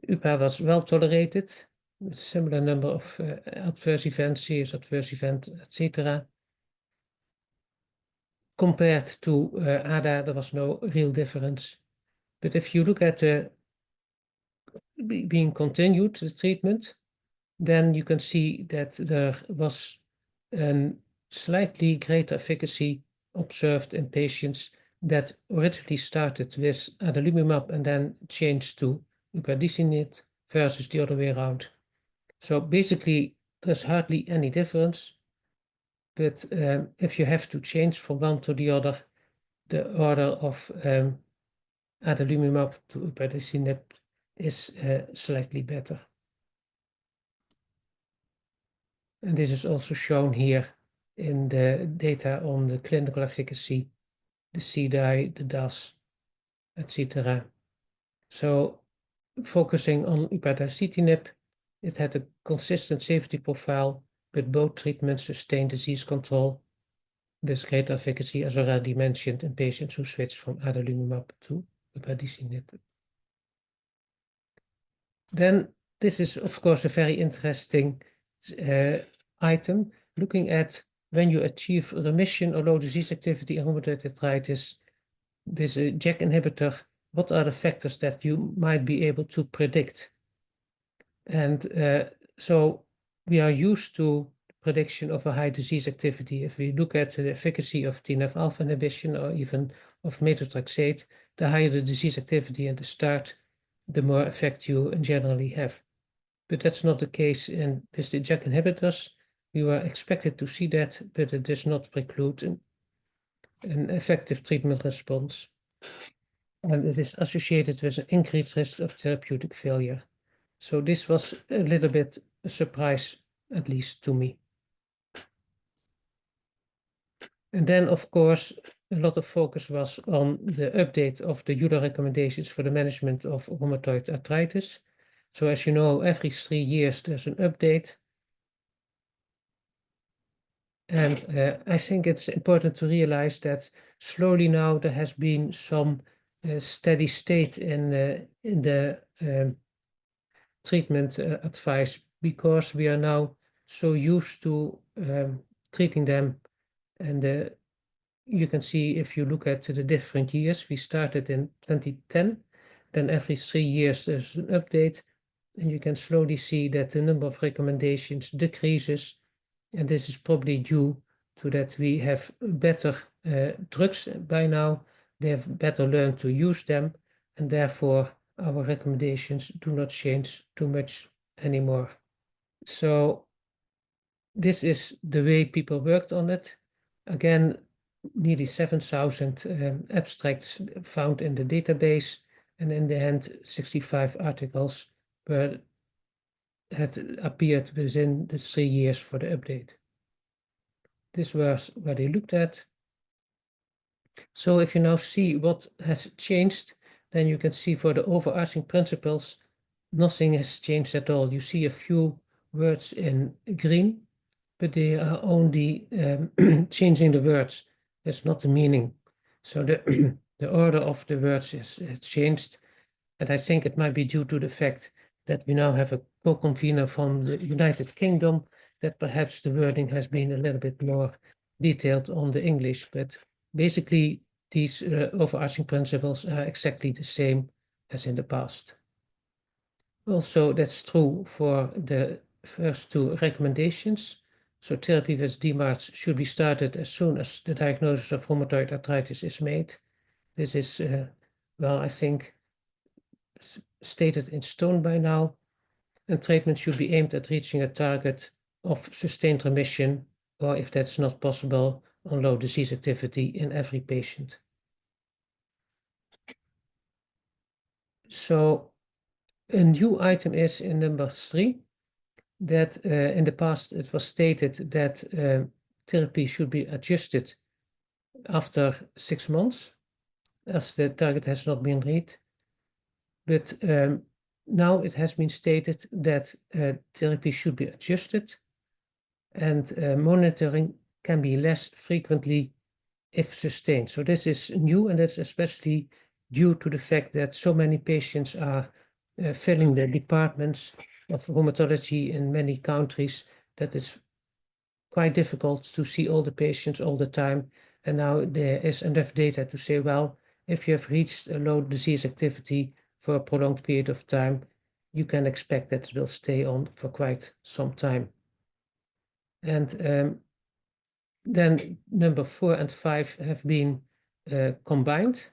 UPA was well tolerated, with a similar number of adverse events, serious adverse events, etc. Compared to ADA, there was no real difference. But if you look at being continued, the treatment, then you can see that there was a slightly greater efficacy observed in patients that originally started with adalimumab and then changed to upadacitinib versus the other way around. So basically, there's hardly any difference, but if you have to change from one to the other, the order of adalimumab to upadacitinib is slightly better. And this is also shown here in the data on the clinical efficacy, the CDAI, the DAS, etc. So focusing on upadacitinib, it had a consistent safety profile, but both treatments sustained disease control with greater efficacy, as already mentioned, in patients who switched from adalimumab to upadacitinib. Then this is, of course, a very interesting item, looking at when you achieve remission or low disease activity in rheumatoid arthritis with a JAK inhibitor, what are the factors that you might be able to predict? And so we are used to prediction of a high disease activity. If we look at the efficacy of TNF-alpha inhibition or even of methotrexate, the higher the disease activity at the start, the more effect you generally have. But that's not the case with the JAK inhibitors. We were expected to see that, but it does not preclude an effective treatment response. And it is associated with an increased risk of therapeutic failure. So this was a little bit a surprise, at least to me. And then, of course, a lot of focus was on the update of the EULAR recommendations for the management of rheumatoid arthritis. So as you know, every 3 years there's an update. And I think it's important to realize that slowly now there has been some steady state in the treatment advice, because we are now so used to treating them. And you can see if you look at the different years, we started in 2010, then every 3 years there's an update, and you can slowly see that the number of recommendations decreases. And this is probably due to that we have better drugs by now, we have better learned to use them, and therefore our recommendations do not change too much anymore. So this is the way people worked on it. Again, nearly 7,000 abstracts found in the database, and in the end 65 articles had appeared within the 3 years for the update. This was what they looked at. So if you now see what has changed, then you can see for the overarching principles, nothing has changed at all. You see a few words in green, but they are only changing the words. That's not the meaning. So the, the order of the words has changed. And I think it might be due to the fact that we now have a co-convener from the United Kingdom, that perhaps the wording has been a little bit more detailed on the English. But basically, these overarching principles are exactly the same as in the past. Also, that's true for the first two recommendations. So therapy with DMARDs should be started as soon as the diagnosis of rheumatoid arthritis is made. This is, well, I think, stated in stone by now. And treatment should be aimed at reaching a target of sustained remission, or if that's not possible, on low disease activity in every patient. So a new item is in number 3, that in the past it was stated that therapy should be adjusted after 6 months as the target has not been reached. But now it has been stated that therapy should be adjusted, and monitoring can be less frequently if sustained. So this is new, and that's especially due to the fact that so many patients are filling the departments of rheumatology in many countries, that it's quite difficult to see all the patients all the time. And now there is enough data to say, well, if you have reached a low disease activity for a prolonged period of time, you can expect that it will stay on for quite some time. And then number 4 and 5 have been combined,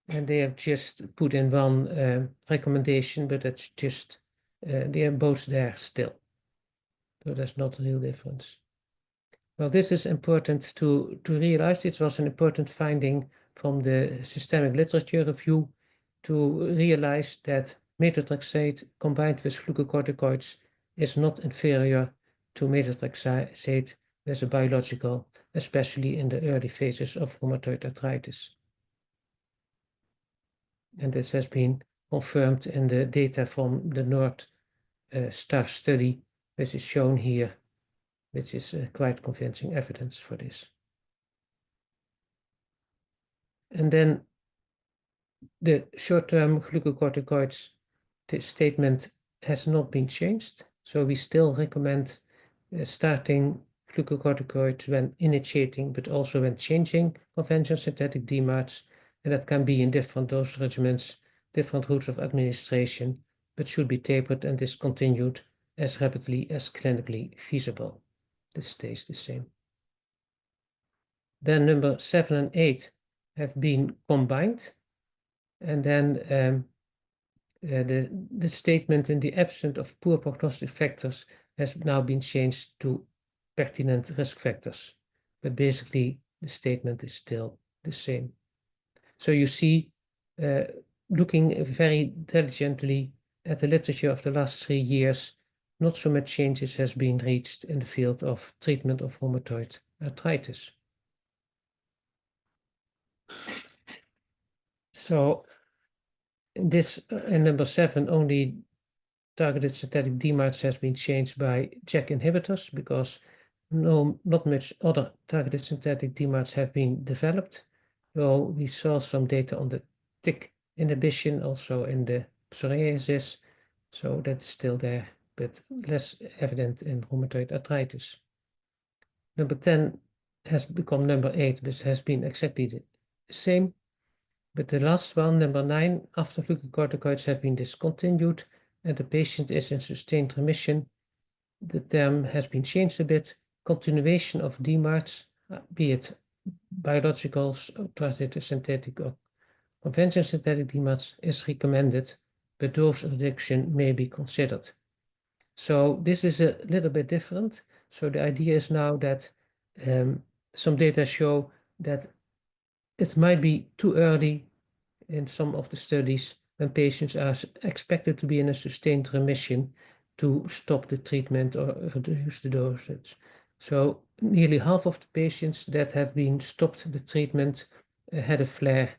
and they have just put in one recommendation, but it's just, they are both there still. So there's not a real difference. Well, this is important to realize. It was an important finding from the systemic literature review, to realize that methotrexate combined with glucocorticoids is not inferior to methotrexate as a biological, especially in the early phases of rheumatoid arthritis. And this has been confirmed in the data from the North Star study, which is shown here, which is quite convincing evidence for this. And then the short-term glucocorticoids statement has not been changed. So we still recommend starting glucocorticoids when initiating, but also when changing conventional synthetic DMARDs. And that can be in different dose regimens, different routes of administration, but should be tapered and discontinued as rapidly as clinically feasible. This stays the same. Then number 7 and 8 have been combined. And then the statement in the absence of poor prognostic factors has now been changed to pertinent risk factors. But basically, the statement is still the same. So you see, looking very diligently at the literature of the last 3 years, not so much changes has been reached in the field of treatment of rheumatoid arthritis. So this in number 7, only targeted synthetic DMARDs has been changed by JAK inhibitors, because not much other targeted synthetic DMARDs have been developed. Well, we saw some data on the TYK inhibition also in the psoriasis, so that's still there, but less evident in rheumatoid arthritis. Number 10 has become number 8, but has been exactly the same. But the last one, number 9, after glucocorticoids have been discontinued and the patient is in sustained remission, the term has been changed a bit. Continuation of DMARDs, be it biologicals, translated synthetic or conventional synthetic DMARDs, is recommended, but dose reduction may be considered. So this is a little bit different. So the idea is now that some data show that it might be too early in some of the studies when patients are expected to be in a sustained remission to stop the treatment or reduce the dosage. So nearly half of the patients that have been stopped the treatment had a flare.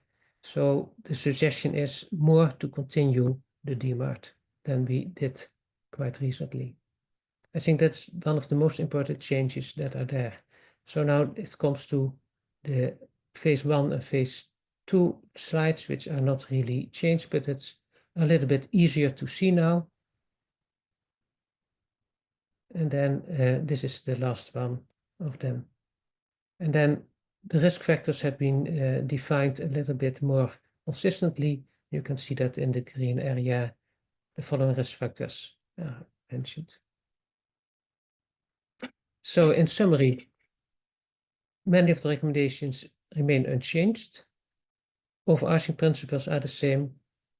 So the suggestion is more to continue the DMARD than we did quite recently. I think that's one of the most important changes that are there. So now it comes to the phase 1 and phase 2 slides, which are not really changed, but it's a little bit easier to see now. And then this is the last one of them. And then the risk factors have been defined a little bit more consistently. You can see that in the green area, the following risk factors are mentioned. So in summary, many of the recommendations remain unchanged. Overarching principles are the same.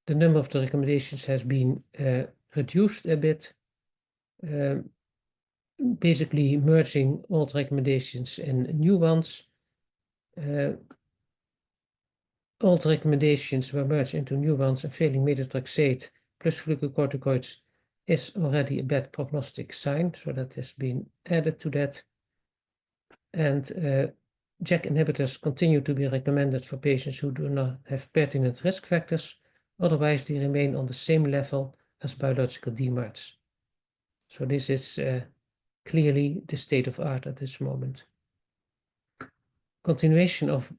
The number of the recommendations has been reduced a bit, basically merging old recommendations and new ones. Old recommendations were merged into new ones, and failing methotrexate plus glucocorticoids is already a bad prognostic sign, so that has been added to that. And JAK inhibitors continue to be recommended for patients who do not have pertinent risk factors. Otherwise, they remain on the same level as biological DMARDs. So this is clearly the state of art at this moment. Continuation of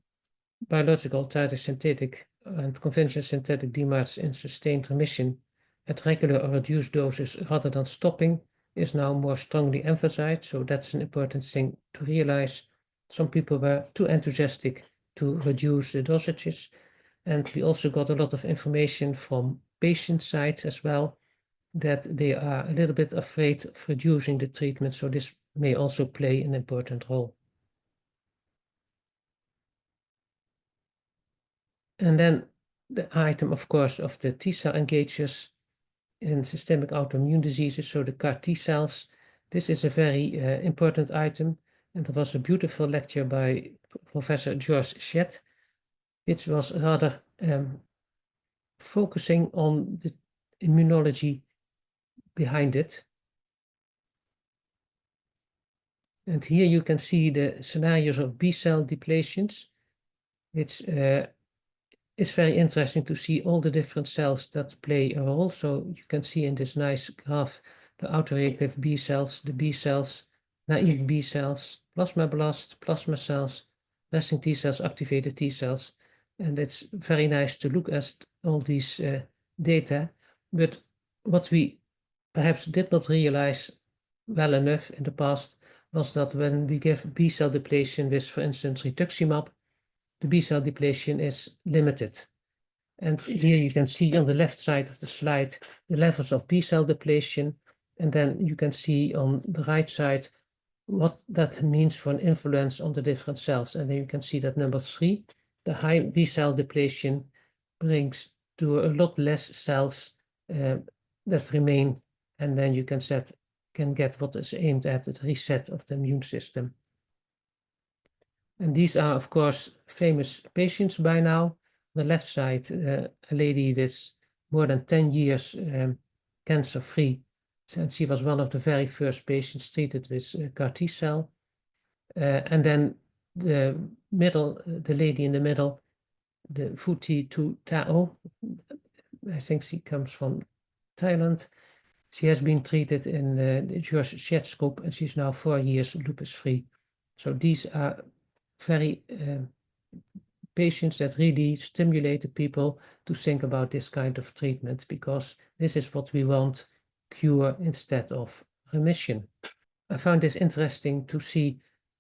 biological, targeted synthetic and conventional synthetic DMARDs in sustained remission at regular or reduced doses rather than stopping is now more strongly emphasized. So that's an important thing to realize. Some people were too enthusiastic to reduce the dosages. And we also got a lot of information from patient sides as well, that they are a little bit afraid of reducing the treatment. So this may also play an important role. And then the item, of course, of the T-cell engagers in systemic autoimmune diseases, so the CAR T-cells. This is a very important item, and there was a beautiful lecture by Professor George Schett, which was rather focusing on the immunology behind it. And here you can see the scenarios of B-cell depletions, which it's very interesting to see all the different cells that play a role. So you can see in this nice graph the autoreactive B cells, the B cells, naive B cells, plasmablasts, plasma cells, resting T cells, activated T cells. And it's very nice to look at all these data. But what we perhaps did not realize well enough in the past was that when we give B cell depletion with, for instance, rituximab, the B cell depletion is limited. And here you can see on the left side of the slide the levels of B cell depletion. And then you can see on the right side what that means for an influence on the different cells. And then you can see that number 3, the high B cell depletion brings to a lot less cells that remain. And then you can get what is aimed at, the reset of the immune system. And these are, of course, famous patients by now. On the left side, a lady with more than 10 years cancer-free. And she was one of the very first patients treated with CAR T-cell. And then the lady in the middle, the Futi Tao, I think she comes from Thailand. She has been treated in the George Schett's group, and she's now 4 years lupus-free. So these are very patients that really stimulate the people to think about this kind of treatment, because this is what we want cure instead of remission. I found this interesting to see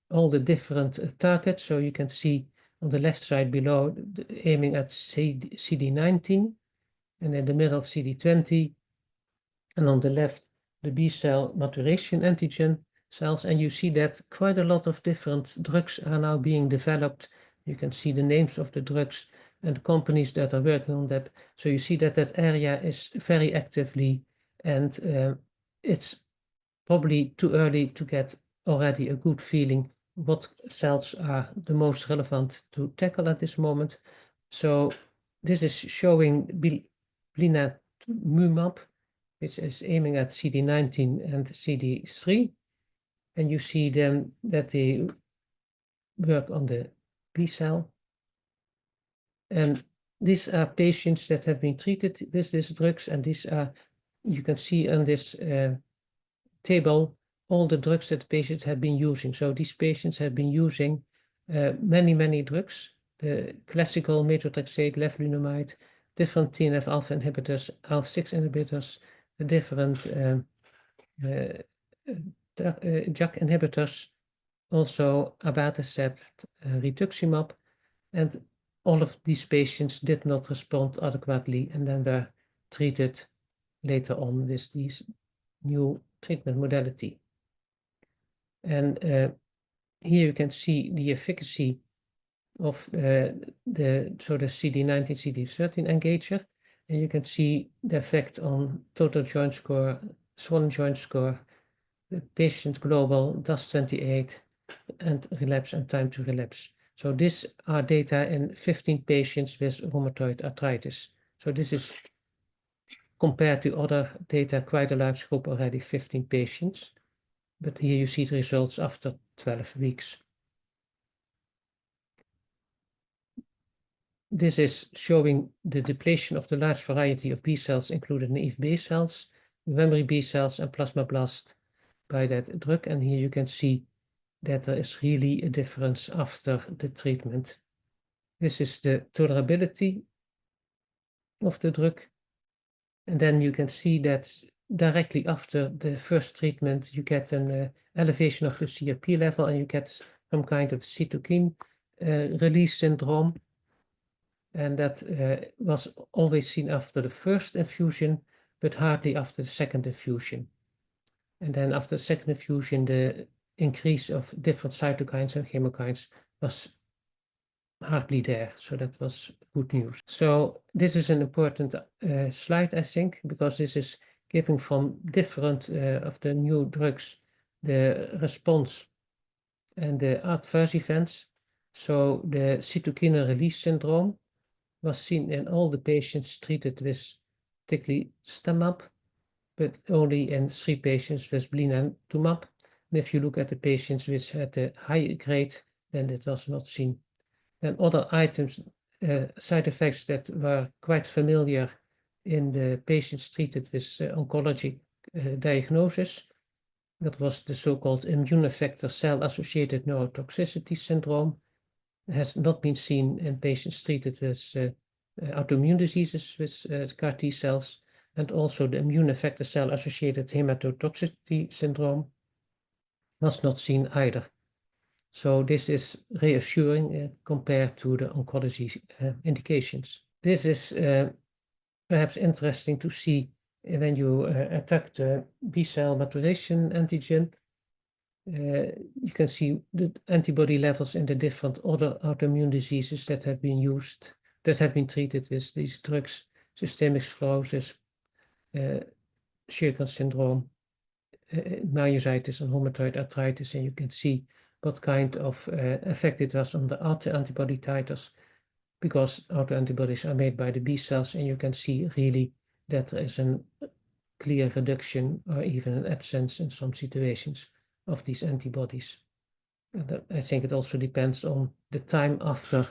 all the different targets. So you can see on the left side below, aiming at CD19, and in the middle CD20, and on the left the B cell maturation antigen cells. And you see that quite a lot of different drugs are now being developed. You can see the names of the drugs and the companies that are working on that. So you see that that area is very actively, and it's probably too early to get already a good feeling what cells are the most relevant to tackle at this moment. So this is showing blinatumomab, which is aiming at CD19 and CD3. And you see them that they work on the B cell. And these are patients that have been treated with these drugs, and these are, you can see on this table all the drugs that patients have been using. So these patients have been using many drugs, the classical methotrexate, leflunomide, different TNF-alpha inhibitors, IL-6 inhibitors, the different JAK inhibitors, also abatacept, rituximab, and all of these patients did not respond adequately and then were treated later on with these new treatment modality. And here you can see the efficacy of the CD19, CD13 engager, and you can see the effect on total joint score, swollen joint score, the patient global DAS28, and relapse and time to relapse. So these are data in 15 patients with rheumatoid arthritis. So this is compared to other data, quite a large group already, 15 patients. But here you see the results after 12 weeks. This is showing the depletion of the large variety of B cells, including naive B cells, memory B cells, and plasmablast by that drug. And here you can see that there is really a difference after the treatment. This is the tolerability of the drug. And then you can see that directly after the first treatment, you get an elevation of the CRP level, and you get some kind of cytokine release syndrome. And that was always seen after the first infusion, but hardly after the second infusion. And then after the second infusion, the increase of different cytokines and chemokines was hardly there. So that was good news. So this is an important slide, I think, because this is giving from different of the new drugs the response and the adverse events. So the cytokine release syndrome was seen in all the patients treated with teclistamab, but only in 3 patients with blinatumomab. And if you look at the patients which had a high grade, then it was not seen. And other items, side effects that were quite familiar in the patients treated with oncology diagnosis. That was the so-called immune effector cell-associated neurotoxicity syndrome. It has not been seen in patients treated with autoimmune diseases with CAR T cells, and also the immune effector cell-associated hematotoxicity syndrome was not seen either. So this is reassuring compared to the oncology indications. This is perhaps interesting to see when you attack the B cell maturation antigen. You can see the antibody levels in the different other autoimmune diseases that have been used, that have been treated with these drugs: systemic sclerosis, Sjogren's syndrome, myositis, and rheumatoid arthritis. And you can see what kind of effect it was on the autoantibody titers, because autoantibodies are made by the B cells, and you can see really that there is a clear reduction or even an absence in some situations of these antibodies. And I think it also depends on the time after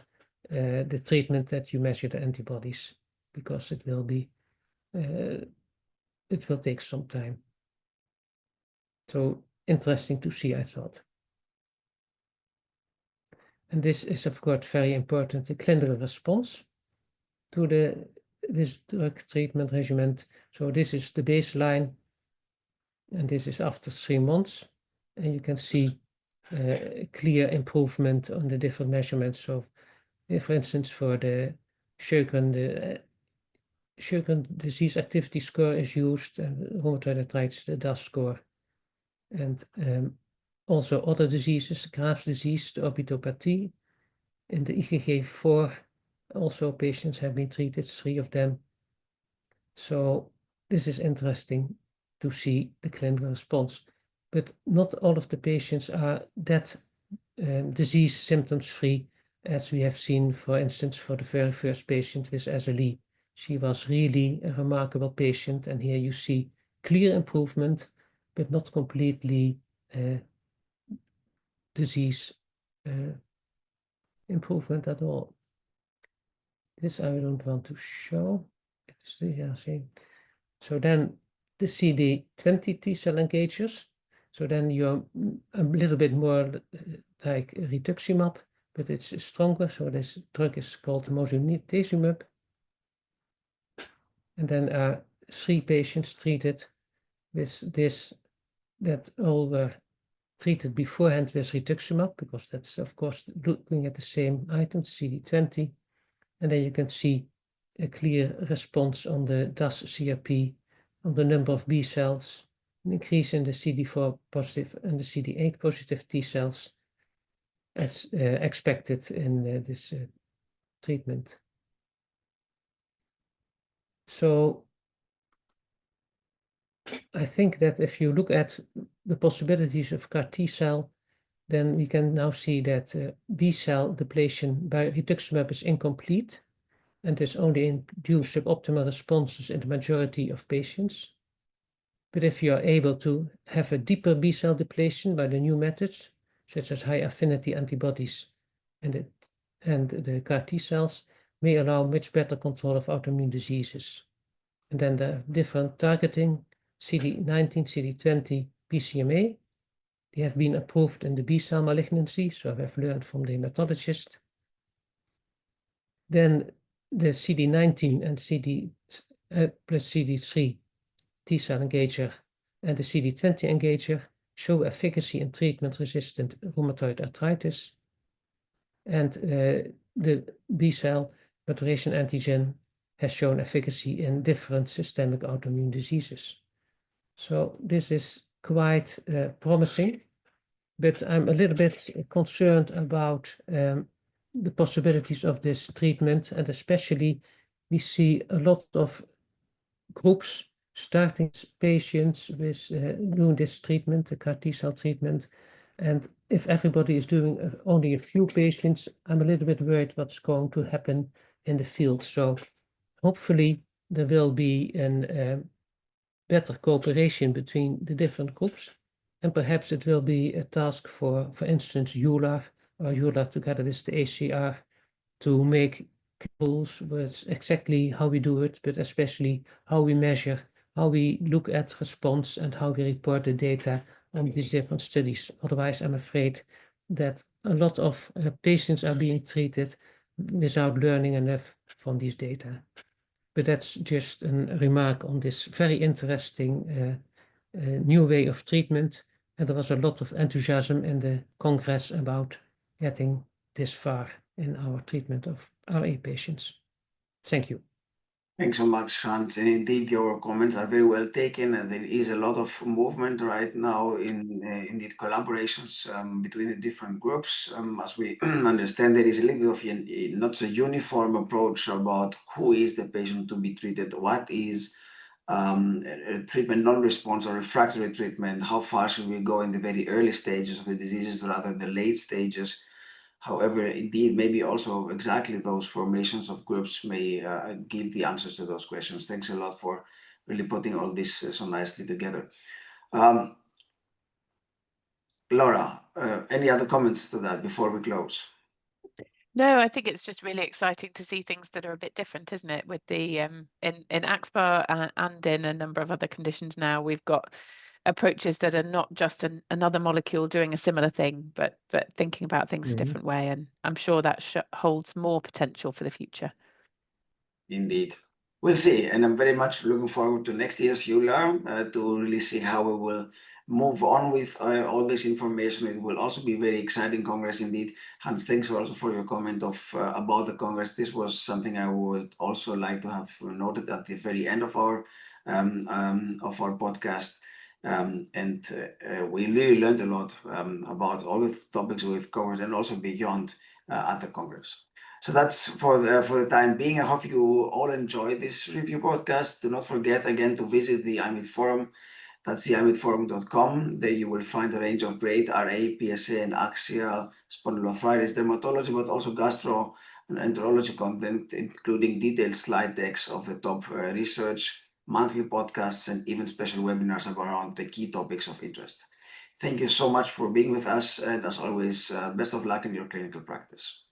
the treatment that you measure the antibodies, because it will take some time. So interesting to see, I thought. And this is, of course, very important, the clinical response to this drug treatment regimen. So this is the baseline and this is after 3 months, and you can see a clear improvement on the different measurements. So, for instance, for the Sjögren, the Sjögren disease activity score is used, and rheumatoid arthritis, the DAS score, and also other diseases, Graves' disease, the orbitopathie. In the IgG4, also patients have been treated, 3 of them. So this is interesting to see the clinical response, but not all of the patients are that disease symptoms free, as we have seen, for instance, for the very first patient with SLE. She was really a remarkable patient, and here you see clear improvement, but not completely disease improvement at all. This I don't want to show. It's the same. So then the CD20 T-cell engagers. So then you're a little bit more like rituximab, but it's stronger. So this drug is called mosunetuzumab. And then 3 patients treated with this, that all were treated beforehand with rituximab, because that's of course looking at the same item, CD20. And then you can see a clear response on the DAS CRP, on the number of B cells, an increase in the CD4 positive and the CD8 positive T cells, as expected in this treatment. So I think that if you look at the possibilities of CAR T cell, then we can now see that B cell depletion by rituximab is incomplete, and this only induces suboptimal responses in the majority of patients. But if you are able to have a deeper B cell depletion by the new methods, such as high affinity antibodies and the CAR T cells, may allow much better control of autoimmune diseases. And then the different targeting, CD19, CD20, BCMA, they have been approved in the B cell malignancy, so we have learned from the hematologist. Then the CD19 and CD plus CD3 T-cell engager and the CD20 engager show efficacy in treatment-resistant rheumatoid arthritis. And the B-cell maturation antigen has shown efficacy in different systemic autoimmune diseases. So this is quite promising, but I'm a little bit concerned about the possibilities of this treatment, and especially we see a lot of groups starting patients with doing this treatment, the CAR T-cell treatment, and if everybody is doing only a few patients, I'm a little bit worried what's going to happen in the field. So hopefully there will be a better cooperation between the different groups, and perhaps it will be a task for instance, EULAR or EULAR together with the ACR to make rules with exactly how we do it, but especially how we measure, how we look at response, and how we report the data on these different studies. Otherwise, I'm afraid that a lot of patients are being treated without learning enough from these data. But that's just a remark on this very interesting new way of treatment. And there was a lot of enthusiasm in the Congress about getting this far in our treatment of RA patients. Thank you. Thanks so much, Hans. And indeed, your comments are very well taken, and there is a lot of movement right now in indeed collaborations between the different groups. As we understand, there is a little bit of a not so uniform approach about who is the patient to be treated, what is treatment non-response or refractory treatment, how far should we go in the very early stages of the diseases rather than the late stages. However, indeed, maybe also exactly those formations of groups may give the answers to those questions. Thanks a lot for really putting all this so nicely together. Laura, any other comments to that before we close? No, I think it's just really exciting to see things that are a bit different, isn't it? With the in AxSpA and in a number of other conditions now, we've got approaches that are not just another molecule doing a similar thing, but thinking about things a different way. And I'm sure that holds more potential for the future. Indeed. We'll see, and I'm very much looking forward to next year's EULAR to really see how we will move on with all this information. It will also be very exciting Congress indeed. Hans, thanks also for your comment about the Congress. This was something I would also like to have noted at the very end of our podcast. We really learned a lot about all the topics we've covered and also beyond at the Congress. So that's for the time being. I hope you all enjoyed this review podcast. Do not forget again to visit the IMID forum. That's the imidforum.com. There you will find a range of great RA, PSA, and axial spondyloarthritis dermatology, but also gastroenterology content, including detailed slide decks of the top research, monthly podcasts, and even special webinars around the key topics of interest. Thank you so much for being with us, and as always, best of luck in your clinical practice.